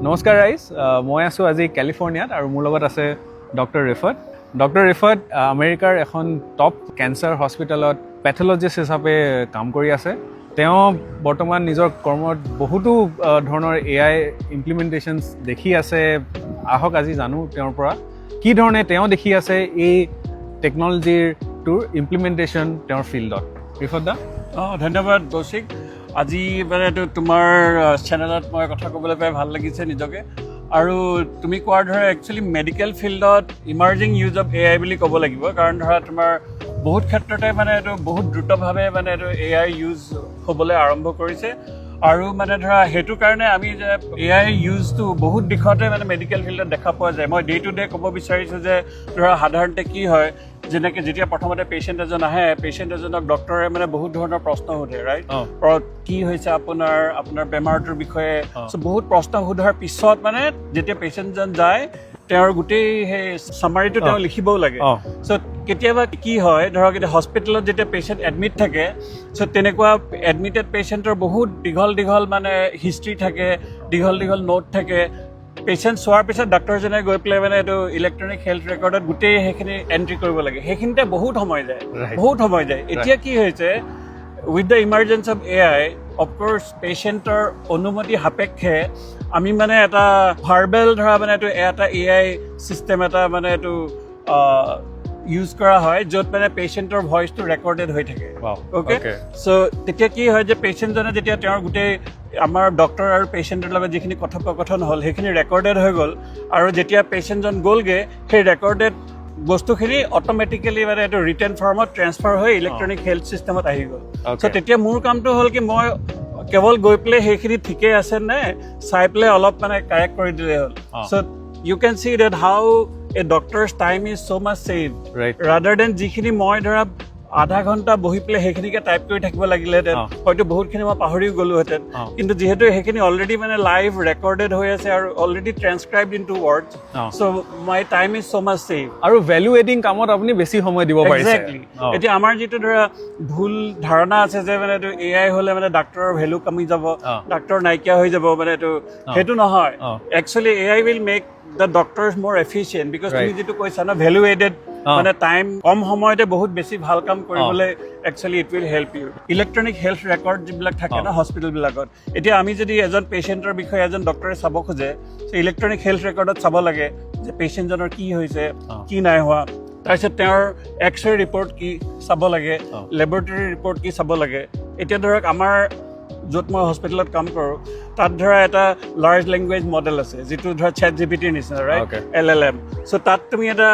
নমস্কাৰ ৰাইজ, মই আছোঁ আজি কেলিফৰ্ণিয়াত আৰু মোৰ লগত আছে ডক্টৰ ৰিফাত। ডক্টৰ ৰিফাত আমেৰিকাৰ এখন টপ কেঞ্চাৰ হস্পিটেলত পেথলজিষ্ট হিচাপে কাম কৰি আছে। তেওঁ বৰ্তমান নিজৰ কৰ্মত বহুতো ধৰণৰ AI ইমপ্লিমেণ্টেশ্যনছ দেখি আছে। আহক আজি জানো তেওঁৰ পৰা কি ধৰণে তেওঁ দেখি আছে এই টেকন'লজিটোৰ ইমপ্লিমেণ্টেশ্যন তেওঁৰ ফিল্ডত। ৰিফাত দা, ধন্যবাদ কৌশিক। আজি মানে তোমাৰ চেনেলত মই কথা ক'বলৈ পাই ভাল লাগিছে নিজকে। আৰু তুমি কোৱাৰ ধৰা একচুৱেলি মেডিকেল ফিল্ডত ইমাৰ্জিং ইউজ অফ AI বুলি ক'ব লাগিব, কাৰণ ধৰা তোমাৰ বহুত ক্ষেত্ৰতে মানে এইটো বহুত দ্ৰুতভাৱে মানে এইটো AI ইউজ হ'বলৈ আৰম্ভ কৰিছে। আৰু মানে ধৰা সেইটো কাৰণে আমি যে AI ইউজটো বহুত দিশতে মানে মেডিকেল ফিল্ডত দেখা পোৱা যায়। মই ডে টু ডে ক'ব বিচাৰিছোঁ যে ধৰা সাধাৰণতে কি হয়, যেনেকৈ যেতিয়া প্ৰথমতে পেচেণ্ট এজন আহে, পেচেণ্ট এজনক ডক্টৰে মানে বহুত ধৰণৰ প্ৰশ্ন সোধে, ৰাইট? কি হৈছে আপোনাৰ বেমাৰটোৰ বিষয়ে বহুত প্ৰশ্ন সোধাৰ পিছত মানে যেতিয়া পেচেণ্টজন যায় তেওঁৰ গোটেই সেই চামাৰিটো তেওঁ লিখিবও লাগে। চ' কেতিয়াবা কি হয়, ধৰক এতিয়া হস্পিটেলত যেতিয়া পেচেণ্ট এডমিট থাকে, চ' তেনেকুৱা এডমিটেড পেচেণ্টৰ বহুত দীঘল মানে হিষ্ট্ৰী থাকে, দীঘল নোট থাকে। পেচেণ্ট চোৱাৰ পিছত ডাক্তৰজনে গৈ পেলাই মানে এইটো ইলেক্ট্ৰনিক হেল্থ ৰেকৰ্ডত গোটেই সেইখিনি এণ্ট্ৰি কৰিব লাগে। সেইখিনিতে বহুত সময় যায়। এতিয়া কি হৈছে, with the emergence of AI, of course পেচেণ্টৰ অনুমতি সাপেক্ষে আমি মানে এটা ভাৰ্বেল ধৰা মানে এইটো এটা AI চিষ্টেম এটা মানে এইটো ইউজ কৰা হয়, য'ত মানে পেচেণ্টৰ ভইচটো ৰেকৰ্ডেড হৈ থাকে। অ'কে, চ' তেতিয়া কি হয় যে পেচেণ্টজনে যেতিয়া তেওঁৰ গোটেই আমাৰ ডক্টৰ আৰু পেচেণ্টৰ লগত যিখিনি কথোপকথন হ'ল সেইখিনি ৰেকৰ্ডেড হৈ গ'ল, আৰু যেতিয়া পেচেণ্টজন গ'লগৈ সেই ৰেকৰ্ডেড বস্তুখিনি অট'মেটিকেলি মানে এইটো ৰিটেন ফৰ্মত ট্ৰেন্সফাৰ হৈ ইলেক্ট্ৰনিক হেল্থ চিষ্টেমত আহি গ'ল। চ' তেতিয়া মোৰ কামটো হ'ল কি, মই কেৱল গৈ পেলাই সেইখিনি ঠিকেই আছে নে চাই পেলাই অলপ মানে কাৰেক্ট কৰি দিলেই হ'ল। চ' you can see that how a doctor's time is so much saved, rather than যিখিনি মই ধৰা আধা ঘণ্টা বহি পেলাই সেইখিনিকে টাইপ কৰি থাকিব লাগিলেহেঁতেন, হয়তো বহুতখিনি মই পাহৰিও গ'লোহেঁতেন। কিন্তু যিহেতু সেইখিনি অলৰেডি মানে লাইভ ৰেকৰ্ডেড হৈ আছে আৰু already transcribed into words, so' my time is so' much save. আৰু ভেলু এডিং কামত আপুনি বেছি সময় দিব পাৰিছে। এক্সেক্টলি। এতিয়া আমাৰ যিটো ধৰা ভুল ধাৰণা আছে যে মানে এইটো AI হ'লে মানে ডাক্তৰৰ ভেলু কমি যাব, ডাক্তৰ নাইকিয়া হৈ যাব, মানে সেইটো নহয়। Actually AI will make the doctors more efficient, because তুমি যিটো কৈছা ন ভেলু এডেড, মানে টাইম কম সময়তে বহুত বেছি ভাল কাম কৰিবলৈ actually it will help you. Electronic health record যিবিলাক থাকে ন হস্পিটেলবিলাকত, এতিয়া আমি যদি এজন পেচেণ্টৰ বিষয়ে এজন ডক্টৰে চাব খোজে, ইলেক্ট্ৰনিক হেল্থ ৰেকৰ্ডত চাব লাগে যে পেচেণ্টজনৰ কি হৈছে, কি নাই হোৱা, তাৰপিছত তেওঁৰ এক্সৰে ৰিপৰ্ট কি চাব লাগে, লেবৰেটৰী ৰিপৰ্ট কি চাব লাগে। এতিয়া ধৰক আমাৰ য'ত মই হস্পিটেলত কাম কৰোঁ তাত ধৰা এটা লাৰ্জ লেংগুৱেজ মডেল আছে, যিটো ধৰা ChatGPTৰ নিচিনা, ৰাইট? LLM। চ' তাত তুমি এটা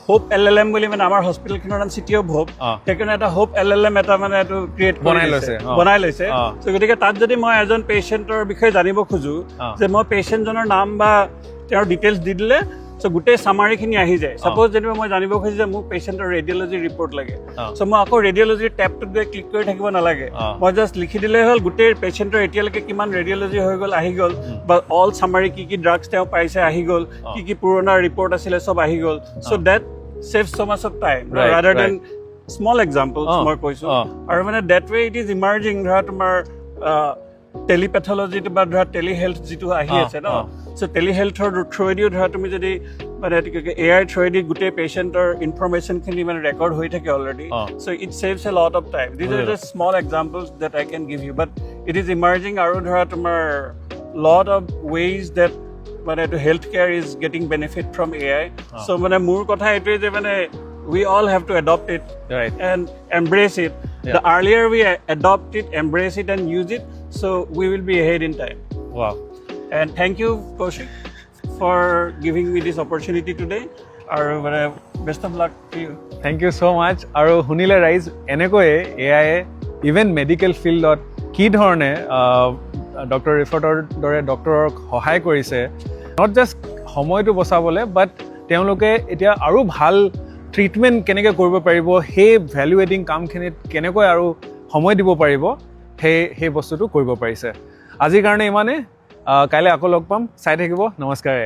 হোপ LLM বুলি, মানে আমাৰ হস্পিটেলখনৰ নাম চিটি অফ হোপ, সেইকাৰণে এটা হোপ LLM এটা মানে এইটো ক্ৰিয়েট বনাই লৈছে। চ' গতিকে তাত যদি মই এজন পেচেণ্টৰ বিষয়ে জানিব খোজো, যে মই পেচেণ্টজনৰ নাম বা তেওঁৰ ডিটেইলছ দি দিলে চ' গোটেই চামাৰিখিনি আহি যায়। ছাপ'জ যেনিবা মই জানিব খুজিছোঁ যে মোক পেচেণ্টৰ ৰেডিঅ'লজি ৰিপৰ্ট লাগে, চ' মই আকৌ ৰেডিঅ'লজিৰ টেবটোত গৈ ক্লিক কৰি থাকিব নালাগে, মই জাষ্ট লিখি দিলেই হ'ল, গোটেই পেচেণ্টৰ এতিয়ালৈকে কিমান ৰেডিঅ'লজি হৈ গ'ল আহি গ'ল, বা অল চামাৰি কি ড্ৰাগছ তেওঁ পাইছে আহি গ'ল, কি পুৰণা ৰিপৰ্ট আছিলে চব আহি গ'ল। So' that saves so much of time rather than small example মই কৈছোঁ। আৰু মানে that way it is emerging. ধৰা তোমাৰ টেলিপেথলজিটো বা ধৰা টেলিহেল্থ যিটো আহি আছে ন, চ' টেলিহেল্থৰ থ্ৰুৱেদিও ধৰা তুমি যদি মানে AI থ্ৰুৱেদি গোটেই পেচেণ্টৰ ইনফৰমেশ্যনখিনি মানে ৰেকৰ্ড হৈ থাকে already, so' it saves a lot of time. These are just small examples that I can give you, but it is emerging. আৰু ধৰা তোমাৰ লট অফ ৱেইজ দেট মানে এইটো health care is getting benefit from AI। So' মানে মোৰ কথা এইটোৱে যে মানে we all have to adopt it and embrace it. The earlier we adopt it, embrace it and use it, so we will be ahead in time. Wow. And thank you Kaushik for giving me this opportunity today. আৰু মানে best of luck to you. Thank you so much. আৰু শুনিলে ৰাইজ, এনেকৈয়ে AI even medical ফিল্ডত কি ধৰণে doctor ৰিফাতৰ দৰে ডক্টৰক সহায় কৰিছে, নট জাষ্ট সময়টো বচাবলৈ, বাট তেওঁলোকে এতিয়া আৰু ভাল ট্ৰিটমেণ্ট কেনেকৈ কৰিব পাৰিব, সেই ভেলু এডিং কামখিনিত কেনেকৈ আৰু সময় দিব পাৰিব, সেই বস্তুটো কৰিব পাৰিছে। আজিৰ কাৰণে ইমানে। কাইলৈ আকৌ লগ পাম। চাই থাকিব। নমস্কাৰ।